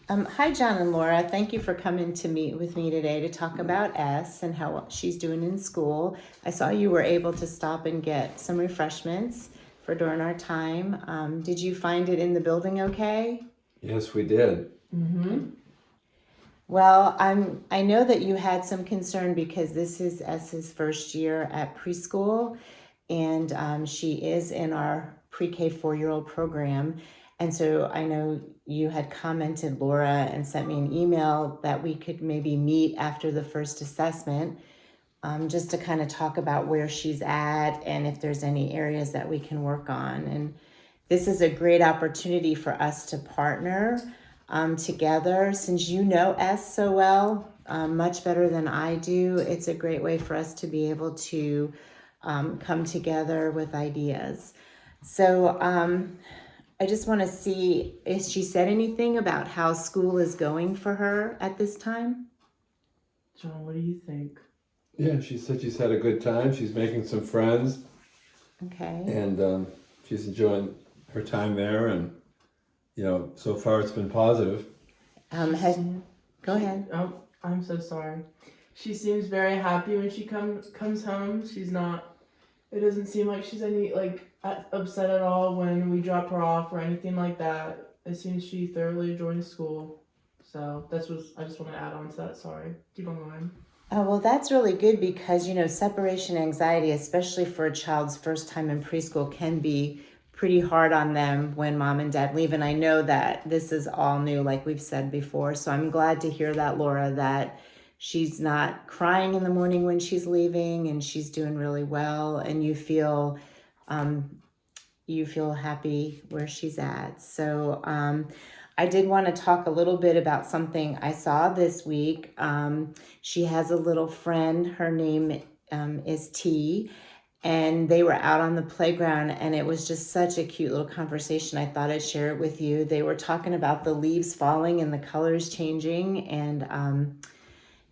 Hi, John and Laura. Thank you for coming to meet with me today to talk about S and how she's doing in school. I saw you were able to stop and get some refreshments for during our time. Did you find it in the building okay? Yes, we did. Mm-hmm. Well, I know that you had some concern because this is S's first year at preschool, and she is in our pre-K 4-year-old program. And so I know you had commented, Laura, and sent me an email that we could maybe meet after the first assessment, just to kind of talk about where she's at and if there's any areas that we can work on. And this is a great opportunity for us to partner together. Since you know S so well, much better than I do, it's a great way for us to be able to come together with ideas. So I just want to see if she said anything about how school is going for her at this time. John, what do you think? Yeah, she said she's had a good time. She's making some friends, Okay. and she's enjoying her time there. And so far it's been positive. Go ahead. Oh, I'm so sorry. She seems very happy when she comes home. She's not. It doesn't seem like she's upset at all when we drop her off or anything like that. It seems she thoroughly enjoys school. So that's what I just want to add on to that. Sorry. Keep on going. Oh, well, that's really good because, separation anxiety, especially for a child's first time in preschool, can be pretty hard on them when mom and dad leave. And I know that this is all new, like we've said before. So I'm glad to hear that, Laura, that she's not crying in the morning when she's leaving and she's doing really well. And you feel happy where she's at. So I did want to talk a little bit about something I saw this week. She has a little friend. Her name is T. And they were out on the playground, and it was just such a cute little conversation. I thought I'd share it with you. They were talking about the leaves falling and the colors changing. And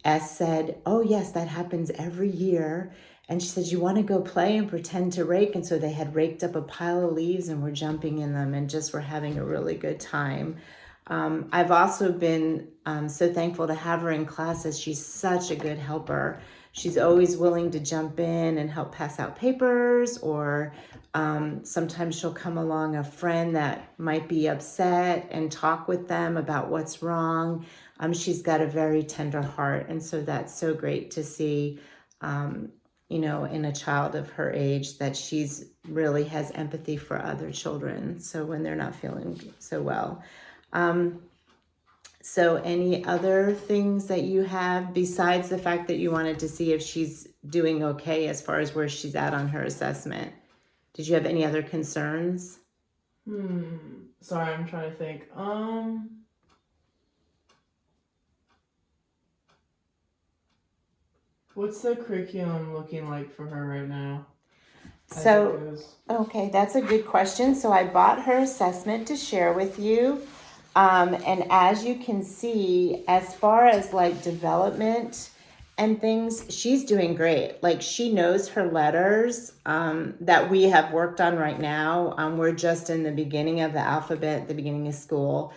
S said, "Oh, yes, that happens every year." And she said, "You want to go play and pretend to rake?" And so they had raked up a pile of leaves and were jumping in them and just were having a really good time. I've also been so thankful to have her in classes. She's such a good helper. She's always willing to jump in and help pass out papers, or sometimes she'll come along a friend that might be upset and talk with them about what's wrong. She's got a very tender heart, and so that's so great to see, in a child of her age, that she's really has empathy for other children. So when they're not feeling so well. So any other things that you have besides the fact that you wanted to see if she's doing okay as far as where she's at on her assessment? Did you have any other concerns? Sorry, I'm trying to think. What's the curriculum looking like for her right now? So, okay, that's a good question. So I bought her assessment to share with you. And as you can see, as far as like development and things, she's doing great. Like she knows her letters that we have worked on right now. We're just in the beginning of the alphabet, the beginning of school.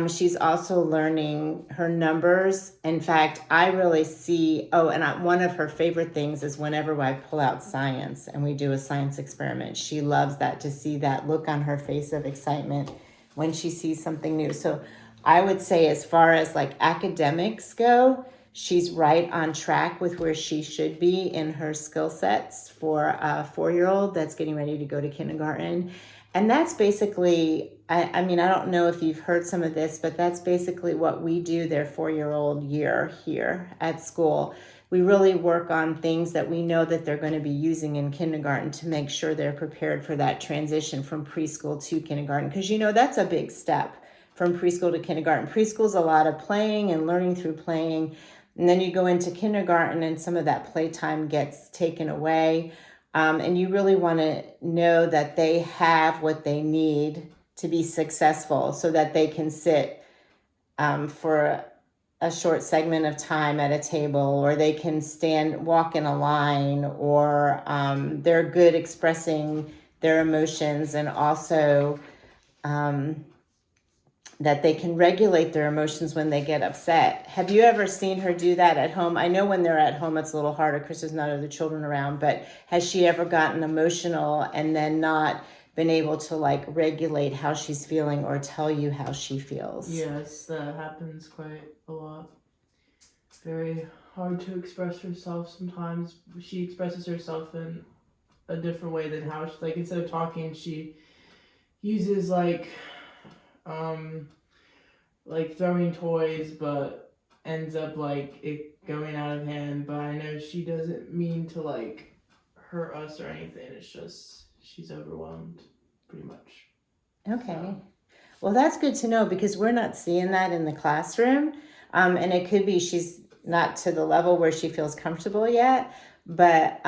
She's also learning her numbers. In fact, I really see, one of her favorite things is whenever I pull out science and we do a science experiment, she loves that, to see that look on her face of excitement when she sees something new. So I would say as far as like academics go, she's right on track with where she should be in her skill sets for a 4-year-old that's getting ready to go to kindergarten. And that's basically, I mean, I don't know if you've heard some of this, but that's basically what we do their 4-year-old year here at school. We really work on things that we know that they're going to be using in kindergarten to make sure they're prepared for that transition from preschool to kindergarten. Because, that's a big step from preschool to kindergarten. Preschool's a lot of playing and learning through playing. And then you go into kindergarten and some of that playtime gets taken away. And you really want to know that they have what they need to be successful so that they can sit for a short segment of time at a table, or they can walk in a line, or they're good expressing their emotions, and also that they can regulate their emotions when they get upset. Have you ever seen her do that at home? I know when they're at home it's a little harder because there's not other children around, but has she ever gotten emotional and then not been able to like regulate how she's feeling or tell you how she feels? Yes, that happens quite a lot. Very hard to express herself sometimes. She expresses herself in a different way than how she, like, instead of talking, she uses like throwing toys, but ends up like it going out of hand. But I know she doesn't mean to like hurt us or anything. It's just she's overwhelmed, pretty much. Okay. So. Well, that's good to know because we're not seeing that in the classroom. And it could be she's not to the level where she feels comfortable yet, but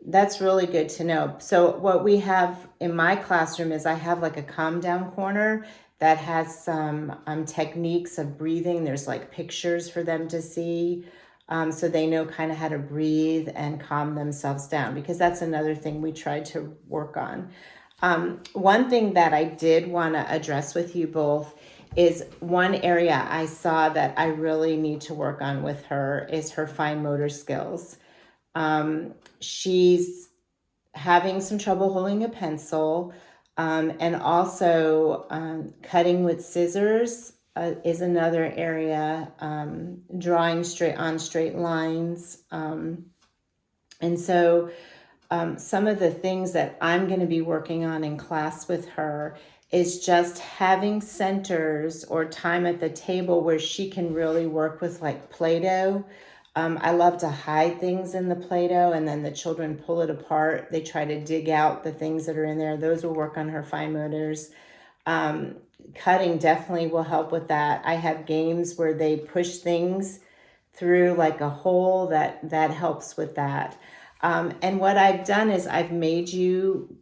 that's really good to know. So what we have in my classroom is I have like a calm down corner that has some techniques of breathing. There's like pictures for them to see. So they know kind of how to breathe and calm themselves down, because that's another thing we tried to work on. One thing that I did want to address with you both is one area I saw that I really need to work on with her is her fine motor skills. She's having some trouble holding a pencil, and also cutting with scissors is another area, drawing straight lines. And so some of the things that I'm going to be working on in class with her is just having centers or time at the table where she can really work with like Play-Doh. I love to hide things in the Play-Doh and then the children pull it apart. They try to dig out the things that are in there. Those will work on her fine motors. Cutting definitely will help with that. I have games where they push things through like a hole that helps with that. And what I've done is I've made you,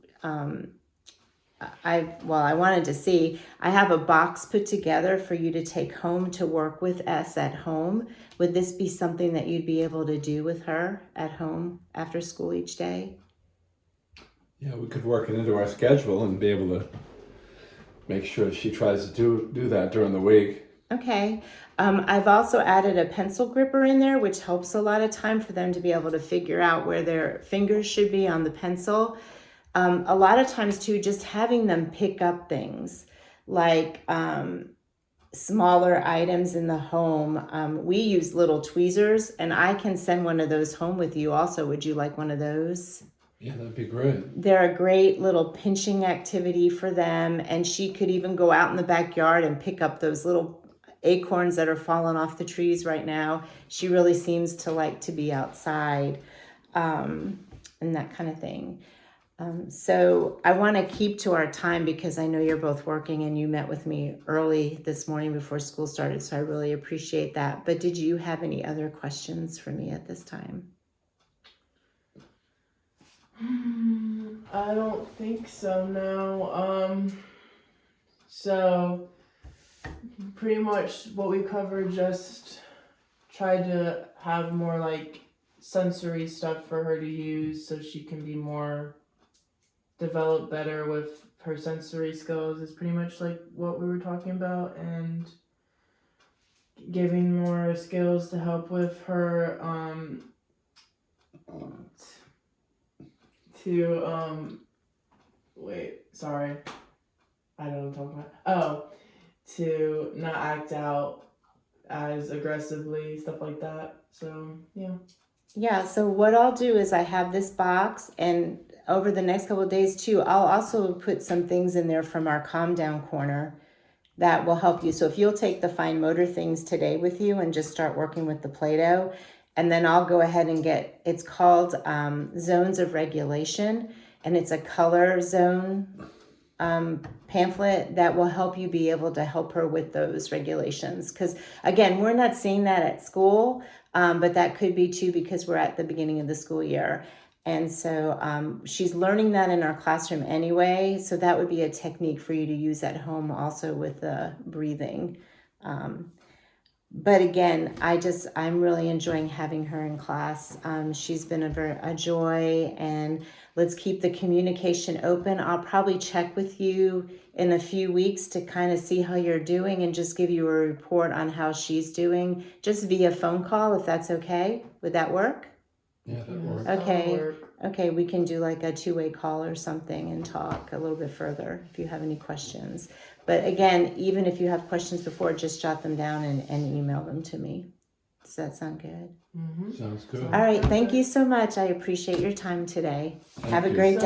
I wanted to see, I have a box put together for you to take home to work with us at home. Would this be something that you'd be able to do with her at home after school each day? Yeah, we could work it into our schedule and be able to make sure she tries to do that during the week. Okay. I've also added a pencil gripper in there, which helps a lot of time for them to be able to figure out where their fingers should be on the pencil. A lot of times too, just having them pick up things like smaller items in the home. We use little tweezers, and I can send one of those home with you also. Would you like one of those? Yeah, that'd be great. They're a great little pinching activity for them, and she could even go out in the backyard and pick up those little acorns that are falling off the trees right now. She really seems to like to be outside, and that kind of thing. So I want to keep to our time because I know you're both working and you met with me early this morning before school started, so I really appreciate that. But did you have any other questions for me at this time? I don't think so, no. So pretty much what we covered, just tried to have more like sensory stuff for her to use so she can be more developed better with her sensory skills is pretty much like what we were talking about, and giving more skills to help with her I don't know what I'm talking about. To not act out as aggressively, stuff like that. So yeah. Yeah, so what I'll do is I have this box, and over the next couple of days too, I'll also put some things in there from our calm down corner that will help you. So if you'll take the fine motor things today with you and just start working with the Play-Doh, and then I'll go ahead and it's called Zones of Regulation, and it's a color zone pamphlet that will help you be able to help her with those regulations. Because again, we're not seeing that at school, but that could be too because we're at the beginning of the school year. And so she's learning that in our classroom anyway. So that would be a technique for you to use at home also with the breathing. but again, I'm really enjoying having her in class. She's been a joy, and let's keep the communication open. I'll probably check with you in a few weeks to kind of see how you're doing and just give you a report on how she's doing, just via phone call, if that's okay. Would that work? Yeah, that works. Okay. That'll work. Okay, we can do like a two-way call or something and talk a little bit further if you have any questions. But again, even if you have questions before, just jot them down and email them to me. Does that sound good? Mm-hmm. Sounds good. All right, thank you so much. I appreciate your time today. Thank Have a you. great day.